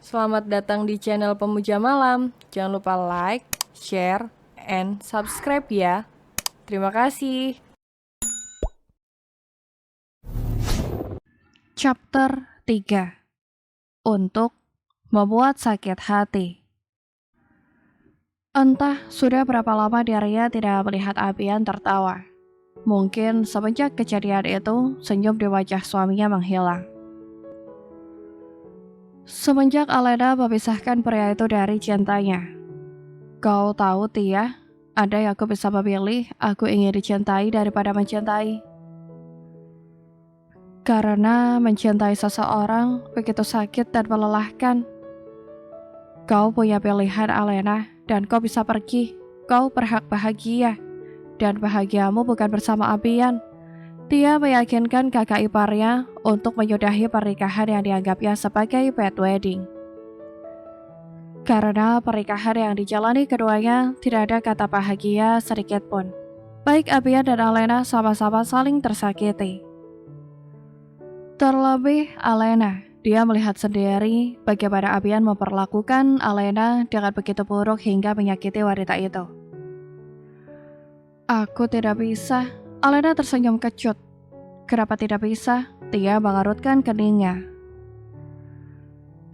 Selamat datang di channel Pemuja Malam. Jangan lupa like, share, and subscribe ya. Terima kasih. Chapter 3. Untuk membuat sakit hati. Entah sudah berapa lama Daria tidak melihat Abian tertawa. Mungkin semenjak kejadian itu, senyum di wajah suaminya menghilang. Semenjak Alena memisahkan pria itu dari cintanya. Kau tahu, Tia, andai aku bisa memilih, aku ingin dicintai daripada mencintai. Karena mencintai seseorang begitu sakit dan melelahkan. Kau punya pilihan, Alena, dan kau bisa pergi. Kau berhak bahagia, dan bahagiamu bukan bersama Abian. Tia meyakinkan kakak iparnya untuk menyudahi pernikahan yang dianggapnya sebagai bad wedding. Karena pernikahan yang dijalani keduanya tidak ada kata bahagia sedikit pun. Baik Abian dan Alena sama-sama saling tersakiti. Terlebih Alena, dia melihat sendiri bagaimana Abian memperlakukan Alena dengan begitu buruk hingga menyakiti wanita itu. Aku tidak bisa. Alena tersenyum kecut. Kenapa tidak bisa? Tia mengerutkan keningnya.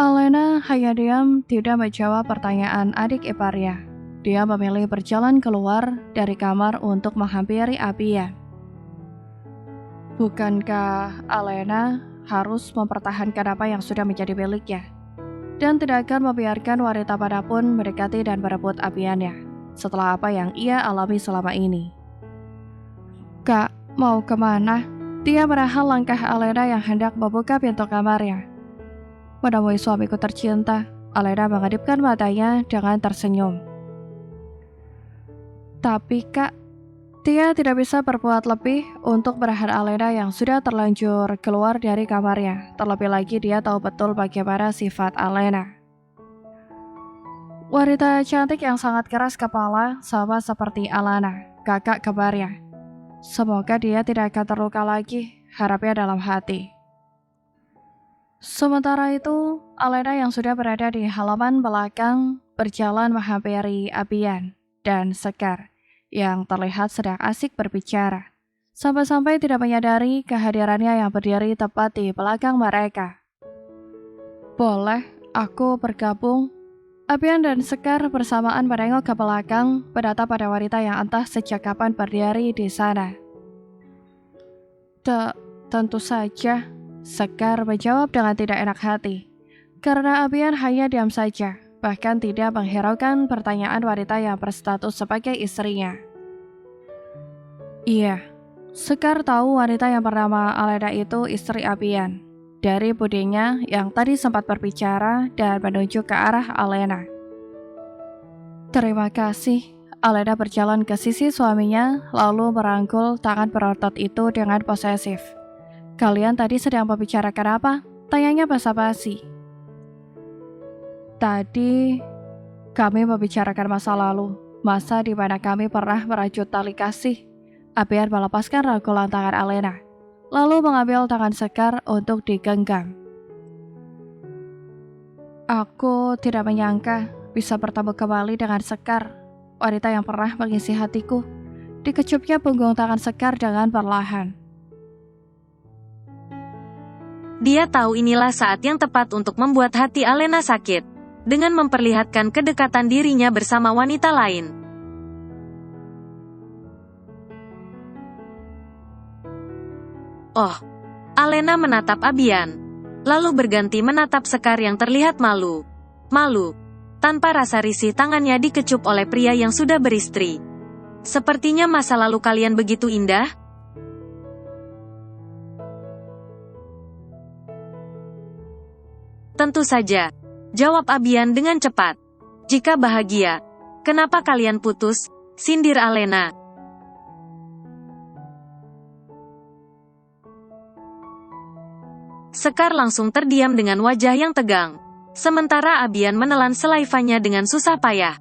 Alena hanya diam, tidak menjawab pertanyaan adik iparnya. Dia memilih berjalan keluar dari kamar untuk menghampiri Abian. Bukankah Alena harus mempertahankan apa yang sudah menjadi miliknya? Dan tidak akan membiarkan wanita manapun mendekati dan berebut Abiannya setelah apa yang ia alami selama ini. Kak, mau kemana? Tia menahan langkah Alena yang hendak membuka pintu kamarnya. Menemui suamiku tercinta, Alena mengedipkan matanya dengan tersenyum. Tapi Kak, Tia tidak bisa berbuat lebih untuk menahan Alena yang sudah terlanjur keluar dari kamarnya. Terlebih lagi dia tahu betul bagaimana sifat Alena. Wanita cantik yang sangat keras kepala sama seperti Alana, kakak kembarnya. Semoga dia tidak akan terluka lagi, harapnya dalam hati. Sementara itu, Alena yang sudah berada di halaman belakang berjalan menghampiri Abian dan Sekar yang terlihat sedang asik berbicara. Sampai-sampai tidak menyadari kehadirannya yang berdiri tepat di belakang mereka. Boleh, aku bergabung. Abian dan Sekar bersamaan menengok ke belakang, menatap pada wanita yang entah sejak kapan berdiri di sana. Tentu saja, Sekar menjawab dengan tidak enak hati. Karena Abian hanya diam saja, bahkan tidak menghiraukan pertanyaan wanita yang berstatus sebagai istrinya. Iya, Sekar tahu wanita yang bernama Alena itu istri Abian. Dari budinya yang tadi sempat berbicara dan menunjuk ke arah Alena. Terima kasih. Alena berjalan ke sisi suaminya, lalu merangkul tangan berotot itu dengan posesif. Kalian tadi sedang membicarakan apa? Tanyanya basa-basi. Tadi kami membicarakan masa lalu, masa di mana kami pernah merajut tali kasih. Abian melepaskan rangkulan tangan Alena, lalu mengambil tangan Sekar untuk digenggam. Aku tidak menyangka bisa bertemu kembali dengan Sekar, wanita yang pernah mengisi hatiku. Dikecupnya punggung tangan Sekar dengan perlahan. Dia tahu inilah saat yang tepat untuk membuat hati Alena sakit, dengan memperlihatkan kedekatan dirinya bersama wanita lain. Oh, Alena menatap Abian, lalu berganti menatap Sekar yang terlihat malu. Malu, tanpa rasa risih tangannya dikecup oleh pria yang sudah beristri. Sepertinya masa lalu kalian begitu indah. Tentu saja, jawab Abian dengan cepat. Jika bahagia, kenapa kalian putus? Sindir Alena. Sekar langsung terdiam dengan wajah yang tegang. Sementara Abian menelan selaivannya dengan susah payah.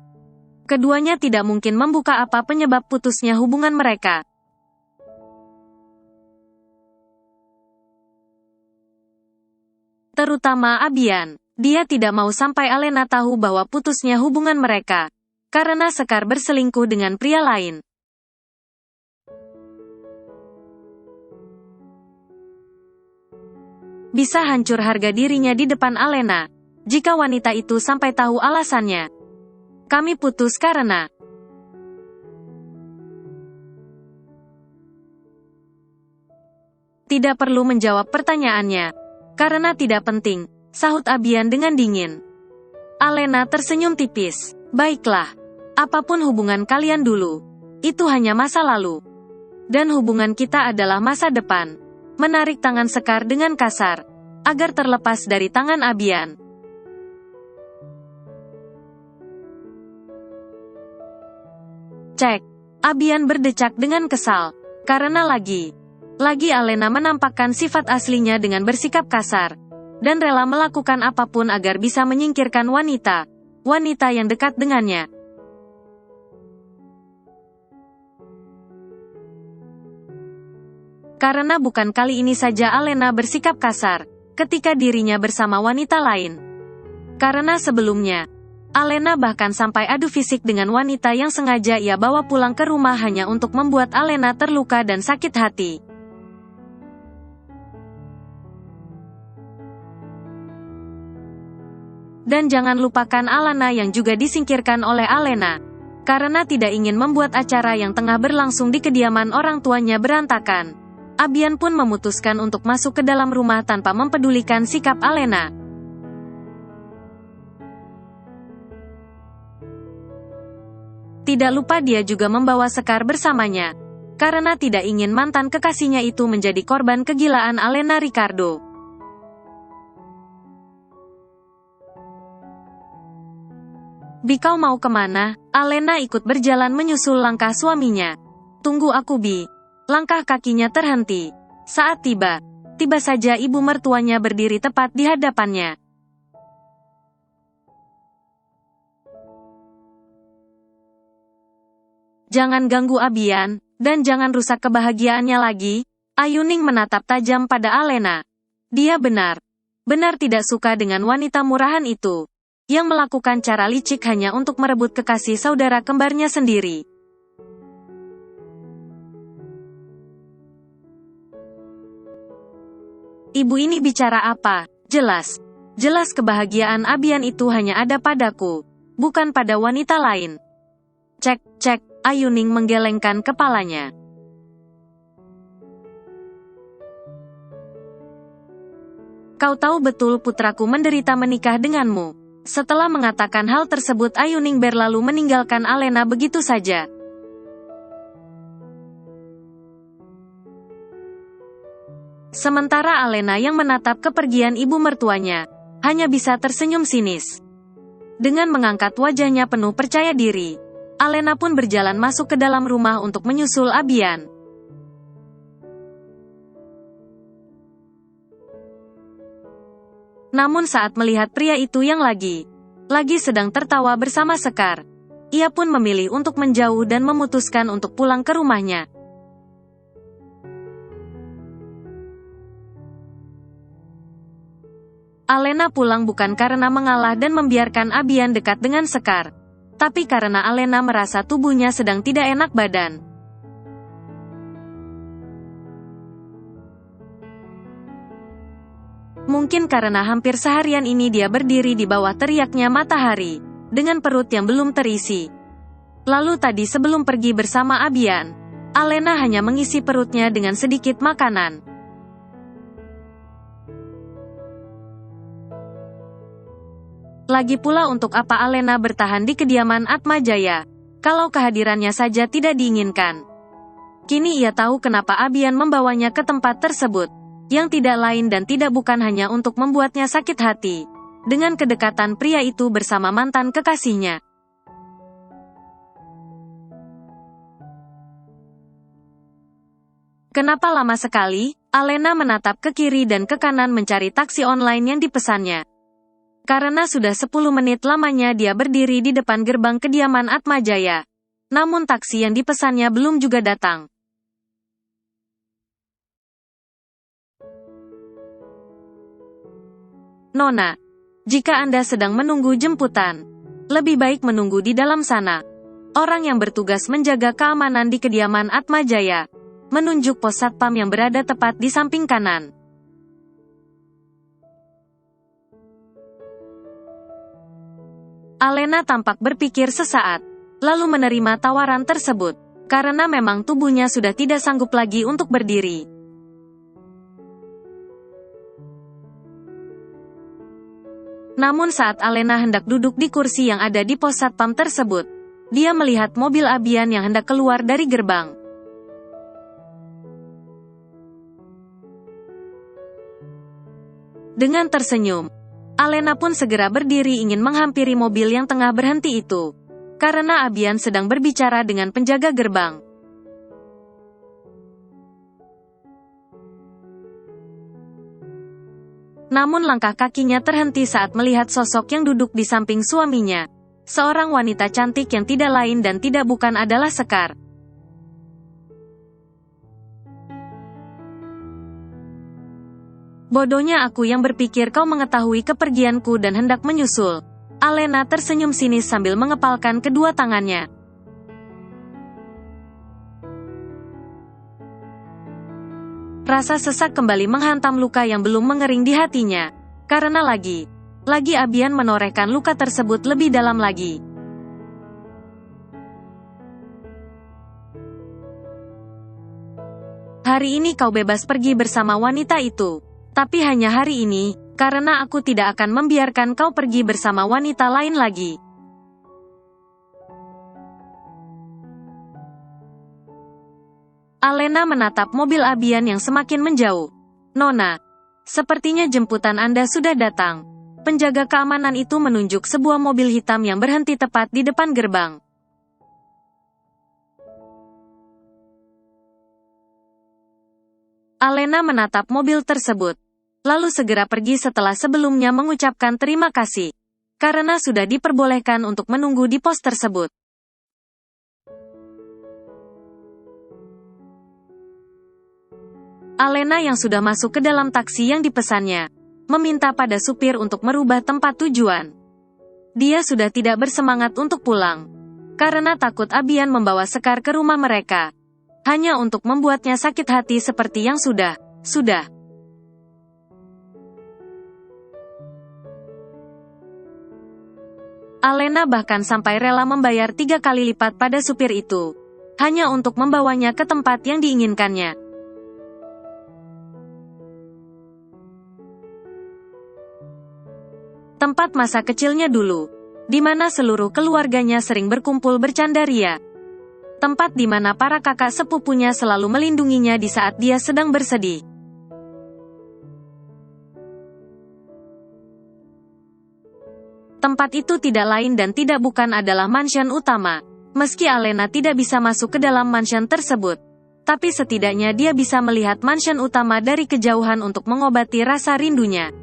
Keduanya tidak mungkin membuka apa penyebab putusnya hubungan mereka. Terutama Abian. Dia tidak mau sampai Alena tahu bahwa putusnya hubungan mereka, karena Sekar berselingkuh dengan pria lain. Bisa hancur harga dirinya di depan Alena, jika wanita itu sampai tahu alasannya. Kami putus karena... Tidak perlu menjawab pertanyaannya, karena tidak penting, sahut Abian dengan dingin. Alena tersenyum tipis. Baiklah, apapun hubungan kalian dulu, itu hanya masa lalu. Dan hubungan kita adalah masa depan. Menarik tangan Sekar dengan kasar, agar terlepas dari tangan Abian. Cek, Abian berdecak dengan kesal, karena lagi Alena menampakkan sifat aslinya dengan bersikap kasar, dan rela melakukan apapun agar bisa menyingkirkan wanita yang dekat dengannya. Karena bukan kali ini saja Alena bersikap kasar, ketika dirinya bersama wanita lain. Karena sebelumnya, Alena bahkan sampai adu fisik dengan wanita yang sengaja ia bawa pulang ke rumah hanya untuk membuat Alena terluka dan sakit hati. Dan jangan lupakan Alana yang juga disingkirkan oleh Alena, karena tidak ingin membuat acara yang tengah berlangsung di kediaman orang tuanya berantakan. Abian pun memutuskan untuk masuk ke dalam rumah tanpa mempedulikan sikap Alena. Tidak lupa dia juga membawa Sekar bersamanya, karena tidak ingin mantan kekasihnya itu menjadi korban kegilaan Alena Ricardo. Bi, kau mau kemana? Alena ikut berjalan menyusul langkah suaminya. Tunggu aku, Bi. Langkah kakinya terhenti. Saat tiba saja ibu mertuanya berdiri tepat di hadapannya. Jangan ganggu Abian, dan jangan rusak kebahagiaannya lagi. Ayuning menatap tajam pada Alena. Dia benar tidak suka dengan wanita murahan itu, yang melakukan cara licik hanya untuk merebut kekasih saudara kembarnya sendiri. Ibu ini bicara apa? Jelas kebahagiaan Abian itu hanya ada padaku, bukan pada wanita lain. Cek, Ayuning menggelengkan kepalanya. Kau tahu betul putraku menderita menikah denganmu. Setelah mengatakan hal tersebut, Ayuning berlalu meninggalkan Alena begitu saja. Sementara Alena yang menatap kepergian ibu mertuanya, hanya bisa tersenyum sinis. Dengan mengangkat wajahnya penuh percaya diri, Alena pun berjalan masuk ke dalam rumah untuk menyusul Abian. Namun saat melihat pria itu yang lagi sedang tertawa bersama Sekar, ia pun memilih untuk menjauh dan memutuskan untuk pulang ke rumahnya. Alena pulang bukan karena mengalah dan membiarkan Abian dekat dengan Sekar, tapi karena Alena merasa tubuhnya sedang tidak enak badan. Mungkin karena hampir seharian ini dia berdiri di bawah teriaknya matahari, dengan perut yang belum terisi. Lalu tadi sebelum pergi bersama Abian, Alena hanya mengisi perutnya dengan sedikit makanan. Lagi pula untuk apa Alena bertahan di kediaman Atmajaya, kalau kehadirannya saja tidak diinginkan. Kini ia tahu kenapa Abian membawanya ke tempat tersebut, yang tidak lain dan tidak bukan hanya untuk membuatnya sakit hati, dengan kedekatan pria itu bersama mantan kekasihnya. Kenapa lama sekali? Alena menatap ke kiri dan ke kanan mencari taksi online yang dipesannya. Karena sudah 10 menit lamanya dia berdiri di depan gerbang kediaman Atmajaya. Namun taksi yang dipesannya belum juga datang. Nona, Jika Anda sedang menunggu jemputan, lebih baik menunggu di dalam sana. Orang yang bertugas menjaga keamanan di kediaman Atmajaya menunjuk pos satpam yang berada tepat di samping kanan. Alena tampak berpikir sesaat, lalu menerima tawaran tersebut, karena memang tubuhnya sudah tidak sanggup lagi untuk berdiri. Namun saat Alena hendak duduk di kursi yang ada di pos satpam tersebut, dia melihat mobil Abian yang hendak keluar dari gerbang. Dengan tersenyum, Alena pun segera berdiri ingin menghampiri mobil yang tengah berhenti itu, karena Abian sedang berbicara dengan penjaga gerbang. Namun langkah kakinya terhenti saat melihat sosok yang duduk di samping suaminya. Seorang wanita cantik yang tidak lain dan tidak bukan adalah Sekar. Bodohnya aku yang berpikir kau mengetahui kepergianku dan hendak menyusul. Alena tersenyum sinis sambil mengepalkan kedua tangannya. Rasa sesak kembali menghantam luka yang belum mengering di hatinya. Karena lagi Abian menorehkan luka tersebut lebih dalam lagi. Hari ini kau bebas pergi bersama wanita itu. Tapi hanya hari ini, karena aku tidak akan membiarkan kau pergi bersama wanita lain lagi. Alena menatap mobil Abian yang semakin menjauh. Nona, sepertinya jemputan Anda sudah datang. Penjaga keamanan itu menunjuk sebuah mobil hitam yang berhenti tepat di depan gerbang. Alena menatap mobil tersebut, lalu segera pergi setelah sebelumnya mengucapkan terima kasih, karena sudah diperbolehkan untuk menunggu di pos tersebut. Alena yang sudah masuk ke dalam taksi yang dipesannya, meminta pada supir untuk merubah tempat tujuan. Dia sudah tidak bersemangat untuk pulang, karena takut Abian membawa Sekar ke rumah mereka, hanya untuk membuatnya sakit hati seperti yang sudah. Alena bahkan sampai rela membayar 3 kali lipat pada supir itu, hanya untuk membawanya ke tempat yang diinginkannya. Tempat masa kecilnya dulu, di mana seluruh keluarganya sering berkumpul bercanda ria. Tempat di mana para kakak sepupunya selalu melindunginya di saat dia sedang bersedih. Tempat itu tidak lain dan tidak bukan adalah mansion utama. Meski Alena tidak bisa masuk ke dalam mansion tersebut, tapi setidaknya dia bisa melihat mansion utama dari kejauhan untuk mengobati rasa rindunya.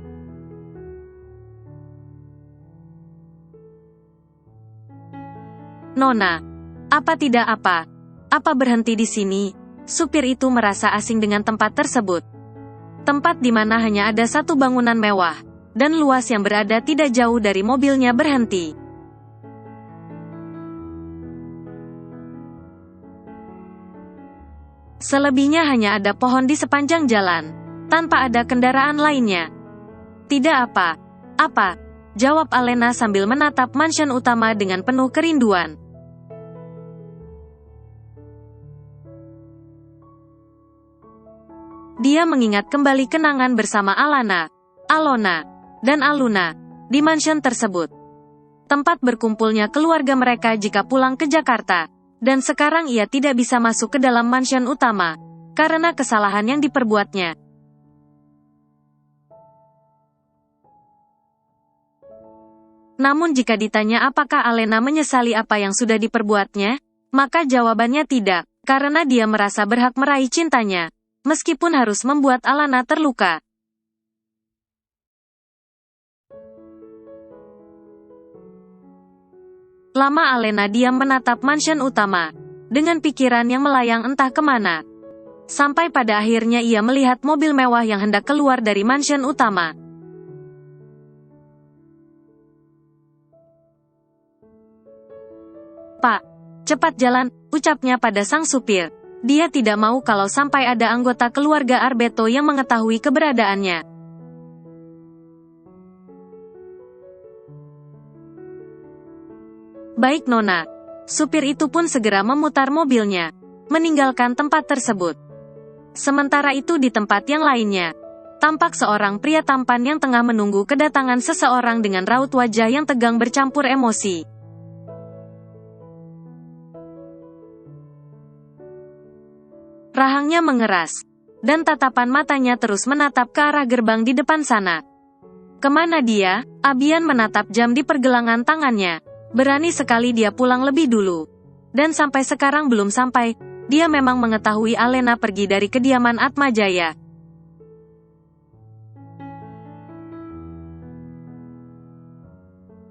Nona, apa tidak apa? Apa berhenti di sini? Supir itu merasa asing dengan tempat tersebut. Tempat di mana hanya ada satu bangunan mewah, dan luas yang berada tidak jauh dari mobilnya berhenti. Selebihnya hanya ada pohon di sepanjang jalan, tanpa ada kendaraan lainnya. Tidak apa, jawab Alena sambil menatap mansion utama dengan penuh kerinduan. Dia mengingat kembali kenangan bersama Alana, Alona, dan Aluna di mansion tersebut. Tempat berkumpulnya keluarga mereka jika pulang ke Jakarta. Dan sekarang ia tidak bisa masuk ke dalam mansion utama, karena kesalahan yang diperbuatnya. Namun jika ditanya apakah Alena menyesali apa yang sudah diperbuatnya, maka jawabannya tidak, karena dia merasa berhak meraih cintanya, meskipun harus membuat Alana terluka. Lama Alena diam menatap mansion utama, dengan pikiran yang melayang entah kemana. Sampai pada akhirnya ia melihat mobil mewah yang hendak keluar dari mansion utama. "Pak, cepat jalan," ucapnya pada sang supir. Dia tidak mau kalau sampai ada anggota keluarga Arbeto yang mengetahui keberadaannya. "Baik Nona." Supir itu pun segera memutar mobilnya, meninggalkan tempat tersebut. Sementara itu di tempat yang lainnya, tampak seorang pria tampan yang tengah menunggu kedatangan seseorang dengan raut wajah yang tegang bercampur emosi. Rahangnya mengeras, dan tatapan matanya terus menatap ke arah gerbang di depan sana. "Kemana dia?" Abian menatap jam di pergelangan tangannya. Berani sekali dia pulang lebih dulu. Dan sampai sekarang belum sampai. Dia memang mengetahui Alena pergi dari kediaman Atmajaya.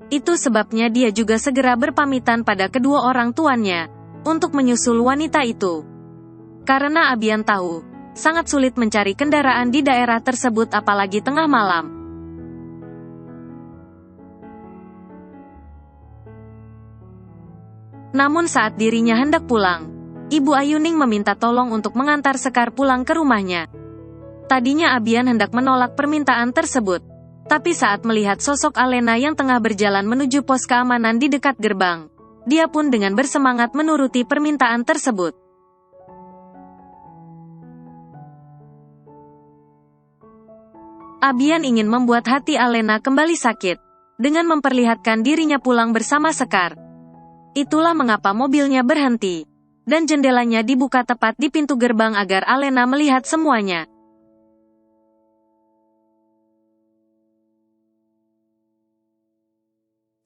Itu sebabnya dia juga segera berpamitan pada kedua orang tuannya untuk menyusul wanita itu. Karena Abian tahu, sangat sulit mencari kendaraan di daerah tersebut apalagi tengah malam. Namun saat dirinya hendak pulang, Ibu Ayuning meminta tolong untuk mengantar Sekar pulang ke rumahnya. Tadinya Abian hendak menolak permintaan tersebut, tapi saat melihat sosok Alena yang tengah berjalan menuju pos keamanan di dekat gerbang, dia pun dengan bersemangat menuruti permintaan tersebut. Abian ingin membuat hati Alena kembali sakit, dengan memperlihatkan dirinya pulang bersama Sekar. Itulah mengapa mobilnya berhenti, dan jendelanya dibuka tepat di pintu gerbang agar Alena melihat semuanya.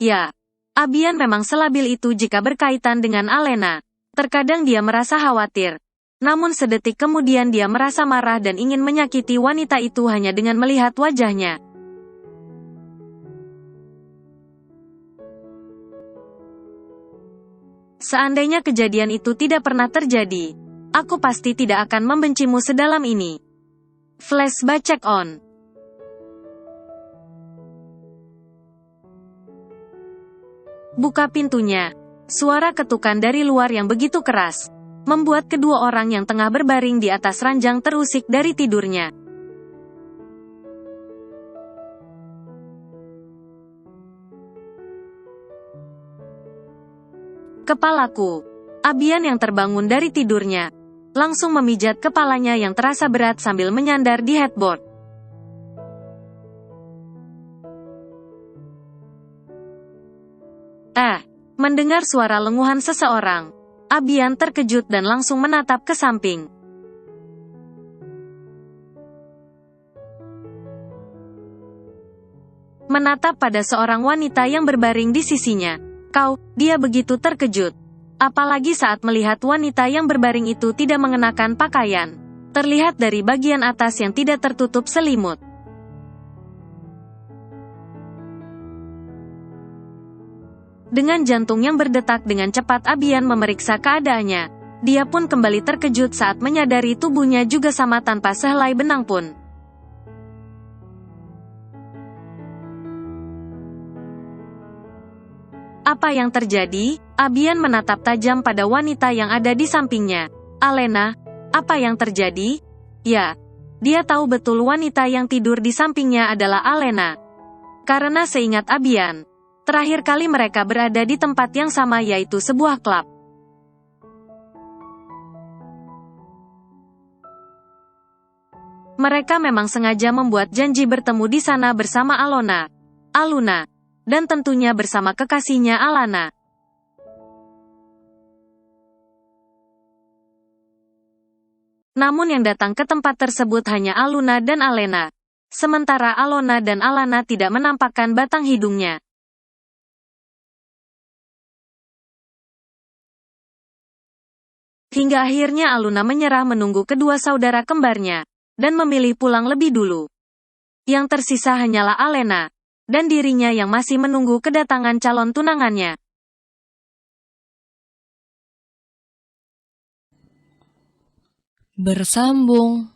Ya, Abian memang selabil itu jika berkaitan dengan Alena. Terkadang dia merasa khawatir, namun sedetik kemudian dia merasa marah dan ingin menyakiti wanita itu hanya dengan melihat wajahnya. Seandainya kejadian itu tidak pernah terjadi, aku pasti tidak akan membencimu sedalam ini. Flashback check on. Buka pintunya. Suara ketukan dari luar yang begitu keras membuat kedua orang yang tengah berbaring di atas ranjang terusik dari tidurnya. "Kepalaku." Abian yang terbangun dari tidurnya langsung memijat kepalanya yang terasa berat sambil menyandar di headboard. Mendengar suara lenguhan seseorang, Abian terkejut dan langsung menatap ke samping. Menatap pada seorang wanita yang berbaring di sisinya. Dia begitu terkejut. Apalagi saat melihat wanita yang berbaring itu tidak mengenakan pakaian. Terlihat dari bagian atas yang tidak tertutup selimut. Dengan jantung yang berdetak dengan cepat Abian memeriksa keadaannya. Dia pun kembali terkejut saat menyadari tubuhnya juga sama tanpa sehelai benang pun. Apa yang terjadi? Abian menatap tajam pada wanita yang ada di sampingnya. Alena, apa yang terjadi? Ya, dia tahu betul wanita yang tidur di sampingnya adalah Alena. Karena seingat Abian, terakhir kali mereka berada di tempat yang sama yaitu sebuah klub. Mereka memang sengaja membuat janji bertemu di sana bersama Aluna, dan tentunya bersama kekasihnya Alana. Namun yang datang ke tempat tersebut hanya Aluna dan Alena. Sementara Alona dan Alana tidak menampakkan batang hidungnya. Hingga akhirnya Aluna menyerah menunggu kedua saudara kembarnya, dan memilih pulang lebih dulu. Yang tersisa hanyalah Alena, dan dirinya yang masih menunggu kedatangan calon tunangannya. Bersambung.